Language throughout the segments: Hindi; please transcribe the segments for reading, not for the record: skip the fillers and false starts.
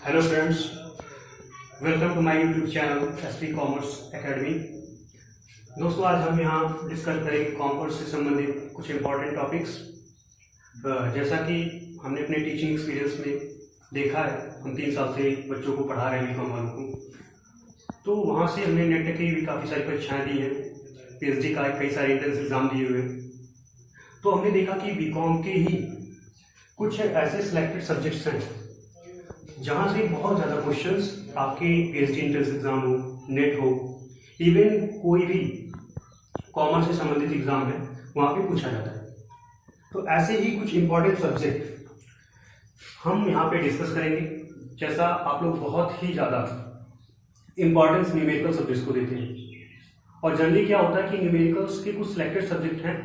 Hello friends, welcome to my YouTube channel SP commerce academy. दोस्तों, आज हम यहाँ डिस्कस करेंगे कॉमर्स से संबंधित कुछ इम्पोर्टेंट टॉपिक्स। जैसा कि हमने अपने टीचिंग एक्सपीरियंस में देखा है, हम 3 साल से बच्चों को पढ़ा रहे हैं बीकॉम वालों को, तो वहाँ से हमने नेट की भी काफ़ी सारी परीक्षाएँ दी हैं, पीएचडी का कई सारे एंट्रेंस एग्जाम दिए हुए हैं। तो हमने देखा कि बीकॉम के ही कुछ ऐसे सिलेक्टेड सब्जेक्ट्स हैं जहाँ से बहुत ज़्यादा क्वेश्चंस आपके पीएचडी एंट्रेंस एग्जाम हो, नेट हो, इवन कोई भी कॉमर्स से संबंधित एग्जाम है वहाँ पे पूछा जाता है। तो ऐसे ही कुछ इंपॉर्टेंट सब्जेक्ट हम यहाँ पे डिस्कस करेंगे। जैसा आप लोग बहुत ही ज़्यादा इंपॉर्टेंस न्यूमेरिकल सब्जेक्ट्स को देते हैं, और जनरली क्या होता है कि न्यूमेरिकल्स के कुछ सिलेक्टेड सब्जेक्ट हैं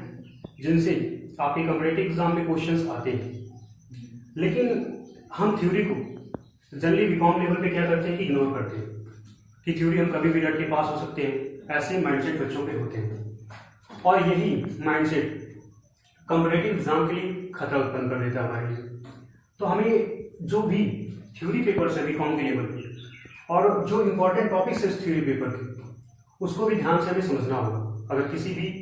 जिनसे आपके कॉम्पिटिटिव एग्जाम में क्वेश्चंस आते हैं, लेकिन हम थ्योरी को जनरली बीकॉम लेवल पे क्या करते हैं कि इग्नोर करते हैं कि थ्योरी हम कभी भी रट के पास हो सकते हैं। ऐसे माइंडसेट बच्चों पे होते हैं, और यही माइंडसेट कॉम्पिटिटिव एग्जाम के लिए खतरा उत्पन्न कर देता है हमारे लिए। तो हमें जो भी थ्योरी पेपर्स है बीकॉम के लेवल पे, और जो इम्पोर्टेंट टॉपिक्स है इस थ्योरी पेपर के, उसको भी ध्यान से हमें समझना होगा अगर किसी भी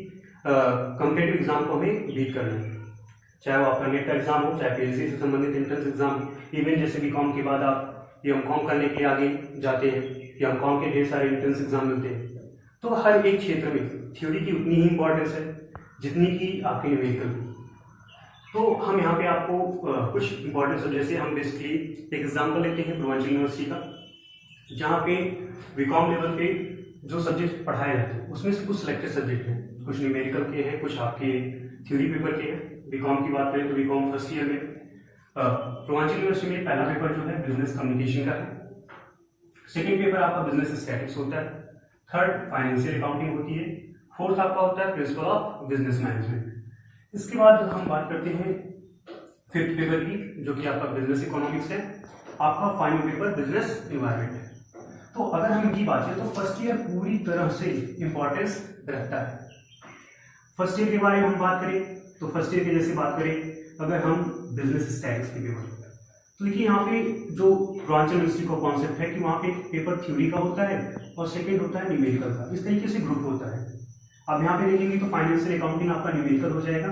कॉम्पिटिटिव एग्जाम को हमें बीट करना है, चाहे वो आपका नेट का एग्जाम हो, चाहे पीएचडी से संबंधित एंट्रेंस एग्जाम। इवन जैसे बीकॉम के बाद आप एमकॉम करने के लिए आगे जाते हैं, एमकॉम के ढेर सारे एंट्रेंस एग्जाम मिलते हैं। तो हर एक क्षेत्र में थ्योरी की उतनी ही इंपॉर्टेंस है जितनी कि आपके न्यूमेरिकल की। तो हम यहाँ पे आपको कुछ इंपॉर्टेंस, जैसे हम बेसिकली एक एग्जाम्पल लेते हैं पूर्वांचल यूनिवर्सिटी का, जहाँ पे बीकॉम लेवल पे जो सब्जेक्ट पढ़ाए जाते हैं उसमें से कुछ सिलेक्टेड सब्जेक्ट हैं, कुछ न्यूमेरिकल के हैं, कुछ आपके थ्योरी पेपर के हैं। बीकॉम की बात करें तो बीकॉम फर्स्ट ईयर में पूर्वांचल यूनिवर्सिटी में पहला पेपर जो है बिजनेस कम्युनिकेशन का है, सेकेंड पेपर आपका बिजनेस स्टैटिक्स होता है, थर्ड फाइनेंशियल अकाउंटिंग होती है, फोर्थ आपका होता है प्रिंसिपल ऑफ बिजनेस मैनेजमेंट। इसके बाद हम बात करते हैं फिफ्थ पेपर की, जो कि आपका बिजनेस इकोनॉमिक्स है। आपका फाइनल पेपर बिजनेस एनवायरनमेंट है। तो अगर हम इनकी बात करें तो फर्स्ट ईयर पूरी तरह से इंपॉर्टेंस रखता है। फर्स्ट ईयर के बारे में हम बात करें तो फर्स्ट ईयर की जैसे बात करें अगर हम बिजनेस स्टैटिक्स के पेपर, तो देखिए यहाँ पे जो पूर्वांचल यूनिवर्सिटी का कॉन्सेप्ट है कि वहाँ पे पेपर थ्योरी का होता है और सेकंड होता है न्यूमेरिकल का, इस तरीके से ग्रुप होता है। अब यहाँ पे देखेंगे तो फाइनेंशियल अकाउंटिंग आपका न्यूमेरिकल हो जाएगा,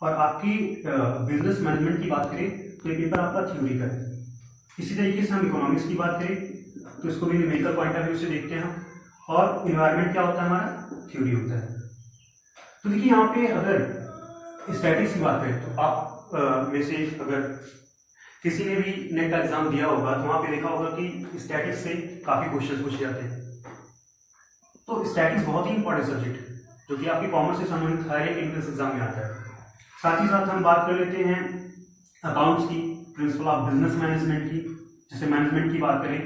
और आपकी बिजनेस मैनेजमेंट की बात करें तो ये पेपर आपका थ्योरी का है। इसी तरीके से हम इकोनॉमिक्स की बात करें तो इसको भी न्यूमेरिकल पॉइंट ऑफ व्यू से देखते हैं, और इन्वायरमेंट क्या होता है हमारा, थ्योरी होता है। तो देखिए यहाँ पे अगर स्टैटिक्स की बात करें तो आप में से अगर किसी ने भी नेट का एग्जाम दिया होगा तो वहाँ पे देखा होगा कि स्टैटिक्स से काफी क्वेश्चन पूछे जाते हैं। तो स्टैटिक्स बहुत ही इंपॉर्टेंट सब्जेक्ट है जो कि आपकी कॉमर्स से संबंधित हर एक एंट्रेंस एग्जाम में आता है। साथ ही साथ हम बात कर लेते हैं अकाउंट्स की, प्रिंसिपल ऑफ बिजनेस मैनेजमेंट की। जैसे मैनेजमेंट की बात करें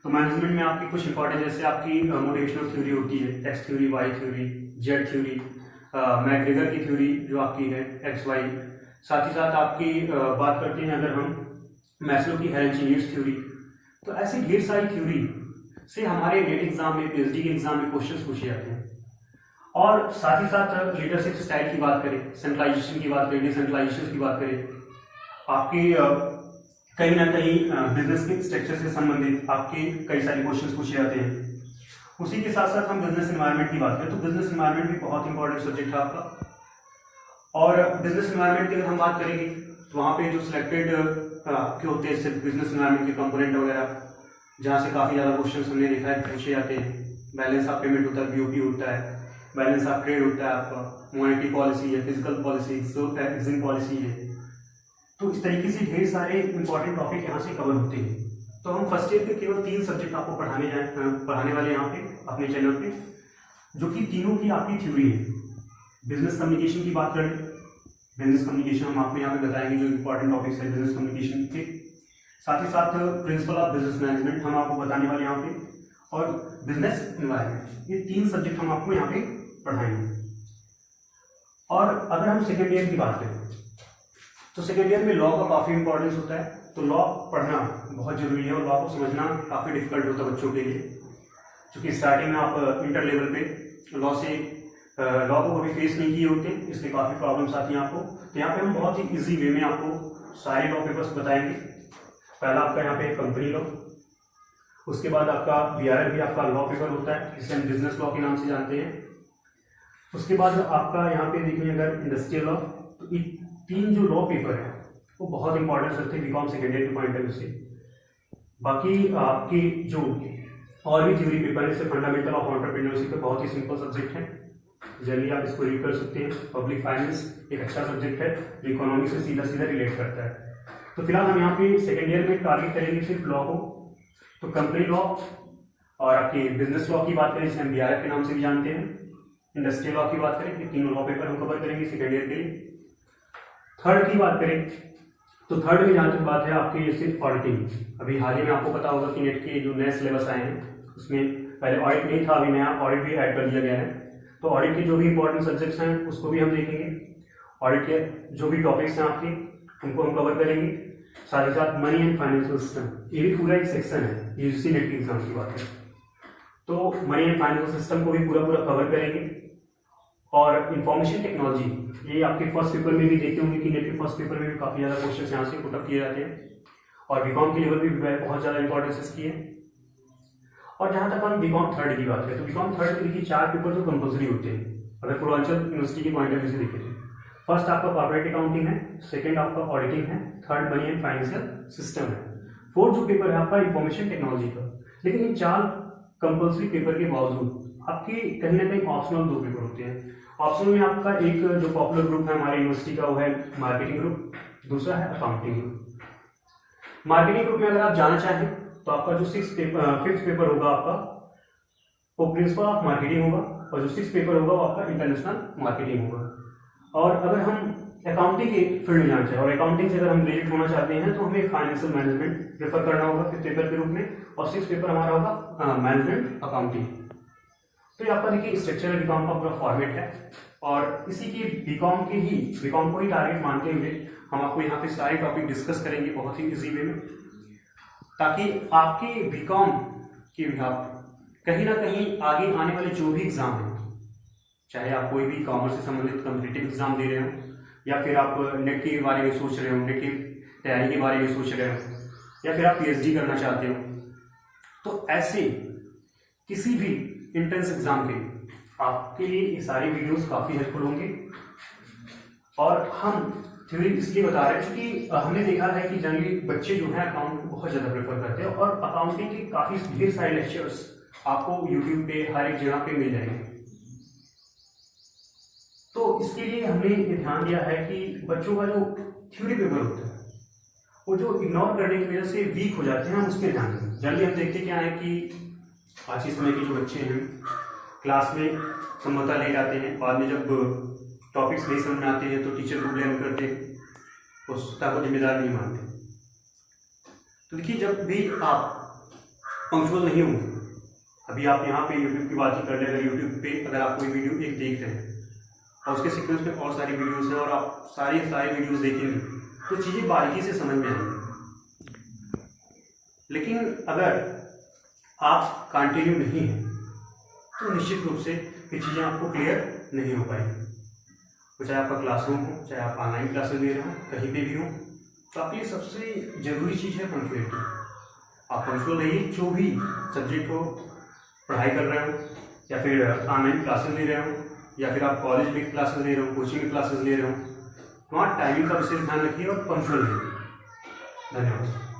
तो मैनेजमेंट में आपकी कुछ इंपॉर्टेंट, जैसे आपकी मोटिवेशनल थ्योरी होती है, X theory, Y theory, Z theory, McGregor की थ्योरी जो आपकी है एक्स वाई। साथ ही साथ आपकी बात करते हैं अगर हम मैस्लो की हेरेंची नीड्स थ्योरी। तो ऐसी ढेर सारी थ्योरी से हमारे नेट एग्जाम में, पीएचडी के एग्जाम में क्वेश्चंस पूछे जाते हैं। और साथ ही साथ लीडरशिप स्टाइल की बात करें, सेंट्रलाइजेशन की बात करें, डिसेंट्रलाइजेशन की बात करें, आपकी कहीं ना कहीं बिजनेस के स्ट्रक्चर से संबंधित आपके कई सारे क्वेश्चंस पूछे जाते हैं। उसी के साथ साथ हम बिजनेस एनवायरनमेंट की बात करें तो बिजनेस एनवायरनमेंट भी बहुत इंपॉर्टेंट सब्जेक्ट है आपका। और बिजनेस एनवायरनमेंट की अगर हम बात करेंगे तो वहाँ पे जो सिलेक्टेड के होते हैं बिजनेस एनवायरनमेंट के कंपोनेंट वगैरह, जहाँ से काफ़ी ज़्यादा क्वेश्चन हमने देखा है पूछे जाते हैं। बैलेंस ऑफ पेमेंट होता है, बीओपी होता है, बैलेंस ऑफ ट्रेड होता है, आपका मॉनेटरी पॉलिसी है, फिजिकल पॉलिसी, एक्सिम पॉलिसी है। तो इस तरीके से ढेर सारे इंपॉर्टेंट टॉपिक यहाँ से कवर होते हैं। तो हम फर्स्ट ईयर के केवल 3 सब्जेक्ट आपको पढ़ाने वाले यहाँ पे अपने चैनल पे, जो कि तीनों की आपकी थ्योरी है। बिजनेस कम्युनिकेशन की बात करें, बिजनेस कम्युनिकेशन हम आपको यहाँ पे बताएंगे जो इंपॉर्टेंट टॉपिक्स है बिजनेस कम्युनिकेशन के। साथ ही साथ प्रिंसिपल ऑफ बिजनेस मैनेजमेंट हम आपको बताने वाले यहाँ पे, और बिजनेस एनवायरनमेंट, ये 3 सब्जेक्ट हम आपको यहाँ पे पढ़ाएंगे। और अगर हम सेकेंड ईयर की बात करें तो सेकेंड ईयर में लॉ का काफ़ी इंपॉर्टेंस होता है। तो लॉ पढ़ना बहुत जरूरी है, और लॉ को समझना काफ़ी डिफिकल्ट होता है बच्चों के लिए, क्योंकि स्टार्टिंग में आप इंटर लेवल पे लॉ को कभी फेस नहीं किए होते, इसलिए काफ़ी प्रॉब्लम्स आती हैं आपको। तो यहाँ पे हम बहुत ही इजी वे में आपको सारे टॉपिक्स बताएंगे पहला आपका यहाँ पे कंपनी लॉ, उसके बाद आपका VRF भी आपका लॉ पेपर होता है जिसे हम बिजनेस लॉ के नाम से जानते हैं। उसके बाद आपका यहाँ पे देखिए अगर इंडस्ट्रियल लॉ, तो ये 3 जो लॉ पेपर है वो बहुत इंपॉर्टेंट रखते हैं बीकॉम सेकेंड ईयर के पॉइंट ऑफ व्यू से। बाकी आपकी जो और भी थ्योरी पेपर है, जैसे फंडामेंटल ऑफ एंटरप्रेन्योरशिप पे बहुत ही सिंपल सब्जेक्ट है, जनरली आप इसको रीड कर सकते हैं। पब्लिक फाइनेंस एक अच्छा सब्जेक्ट है जो इकोनॉमिक्स से सीधा सीधा रिलेट करता है। तो फिलहाल हम यहाँ पे सेकेंड ईयर में टारगेट करेंगे सिर्फ लॉ को। तो कंपनी लॉ और आपकी बिजनेस लॉ की बात करें जिसे हम BRF के नाम से भी जानते हैं, इंडस्ट्रियल लॉ की बात करें, ये तीनों लॉ पेपर हम कवर करेंगे सेकेंड ईयर के लिए। थर्ड की बात करें तो थर्ड में जहाँ तक बात है आपकी जैसे ऑडिटिंग, अभी हाल ही में आपको पता होगा कि नेट के जो नए सिलेबस आए हैं उसमें पहले ऑडिट नहीं था, अभी नया ऑडिट भी ऐड कर दिया गया है। तो ऑडिट के जो भी इंपॉर्टेंट सब्जेक्ट्स हैं उसको भी हम देखेंगे, ऑडिट के जो भी टॉपिक्स हैं आपके उनको हम कवर करेंगे। साथ ही साथ मनी एंड फाइनेंशियल सिस्टम, ये भी पूरा एक सेक्शन है UGC नेट के एग्जाम की बात है, तो मनी एंड फाइनेंशियल सिस्टम को भी पूरा कवर करेंगे। और इंफॉर्मेशन टेक्नोलॉजी, ये आपके फर्स्ट पेपर में भी देखते होंगे कि नेट के फर्स्ट पेपर में भी काफ़ी ज़्यादा क्वेश्चन यहाँ से पुटअप किए जाते हैं और बीकॉम के लेवल भी बहुत ज़्यादा इंपॉर्टेंस इसकी है। और जहाँ तक हम बीकॉम थर्ड की बात करें तो बीकॉम थर्ड के देखिए 4 पेपर तो कंपल्सरी होते हैं अगर पूर्वांचल यूनिवर्सिटी के पॉइंट ऑफ व्यू से देखें तो। फर्स्ट आपका कॉर्पोरेट अकाउंटिंग है, सेकंड आपका ऑडिटिंग है, third money and financial system है, फोर्थ जो पेपर है आपका इंफॉर्मेशन टेक्नोलॉजी का। लेकिन इन 4 कंपल्सरी पेपर के बावजूद आपके कहीं ना कहीं ऑप्शनल 2 पेपर होते हैं। ऑप्शनल में आपका एक जो पॉपुलर ग्रुप है हमारे यूनिवर्सिटी का वो है मार्केटिंग ग्रुप, दूसरा है अकाउंटिंग ग्रुप। मार्केटिंग ग्रुप में अगर आप जाना चाहें तो आपका जो 5th पेपर होगा आपका वो प्रिंसिपल ऑफ मार्केटिंग होगा और जो 6th पेपर होगा वो आपका इंटरनेशनल मार्केटिंग होगा। और अगर हम अकाउंटिंग के फील्ड में जाना चाहें और अकाउंटिंग से अगर हम ग्रेजुएट होना चाहते हैं तो हमें फाइनेंशियल मैनेजमेंट प्रेफर करना होगा 5th पेपर के रूप में, और 6th पेपर हमारा होगा मैनेजमेंट अकाउंटिंग। तो ये आपका देखिए स्ट्रक्चरल बीकॉम का पूरा फॉर्मेट है और इसी की बीकॉम को ही टारगेट मानते हुए हम आपको यहाँ पे सारे टॉपिक डिस्कस करेंगे बहुत ही इजी वे में, ताकि आपके बीकॉम के कहीं ना कहीं आगे आने वाले जो भी एग्जाम है, चाहे आप कोई भी कॉमर्स से संबंधित कॉम्पिटिटिव एग्जाम दे रहे हो या फिर आप नेट के बारे में सोच रहे हो, नेट की तैयारी के बारे में सोच रहे हो या फिर आप PhD करना चाहते हो, तो ऐसे किसी भी एंट्रेंस एग्जाम के आपके लिए ये सारी वीडियोस काफ़ी हेल्पफुल होंगे। और हम थ्योरी इसलिए बता रहे हैं क्योंकि हमने देखा है कि जनरली बच्चे जो है अकाउंट को बहुत ज़्यादा प्रेफर करते हैं और अकाउंटिंग के काफ़ी ढेर सारे लेक्चर्स आपको यूट्यूब पे हर एक जगह पे मिल जाएंगे। तो इसके लिए हमने ये ध्यान दिया है कि बच्चों का जो थ्योरी पेपर होता है वो जो इग्नोर करने की वजह से वीक हो जाते हैं, हम उस पर ध्यान दें। जनरली हम देखते क्या है कि आज के समय के जो बच्चे हैं क्लास में समझौता ले जाते हैं, बाद में जब टॉपिक्स नहीं समझ में आते हैं तो टीचर को ब्लेम करते हैं, उसका को जिम्मेदार नहीं मानते। तो देखिए जब भी आप पंक्चुअल नहीं होंगे, अभी आप यहाँ पे यूट्यूब की बात ही कर लें, अगर यूट्यूब पे अगर आप कोई वीडियो एक देख रहे हैं और उसके सीक्वेंस में और सारी वीडियोस हैं और आप सारे वीडियोस देखेंगे तो चीज़ें बारीकी से समझ में आएंगी। लेकिन अगर आप कंटिन्यू नहीं हैं तो निश्चित रूप से ये चीज़ें आपको क्लियर नहीं हो पाएंगी। तो चाहे आपका क्लासरूम हो, चाहे आप ऑनलाइन क्लासेस दे रहे हो, कहीं पे भी हो, तो आपके लिए सबसे ज़रूरी चीज़ है पंक्चुअलिटी। आप पंक्चुअल रहिए, जो भी सब्जेक्ट हो, पढ़ाई कर रहे हो या फिर ऑनलाइन क्लासेस ले रहे हो या फिर आप कॉलेज में क्लासेस ले रहे हो, कोचिंग में क्लासेस ले रहे हो, वहाँ टाइमिंग का विशेष ध्यान रखिए और पंक्चुअल रहिए। धन्यवाद।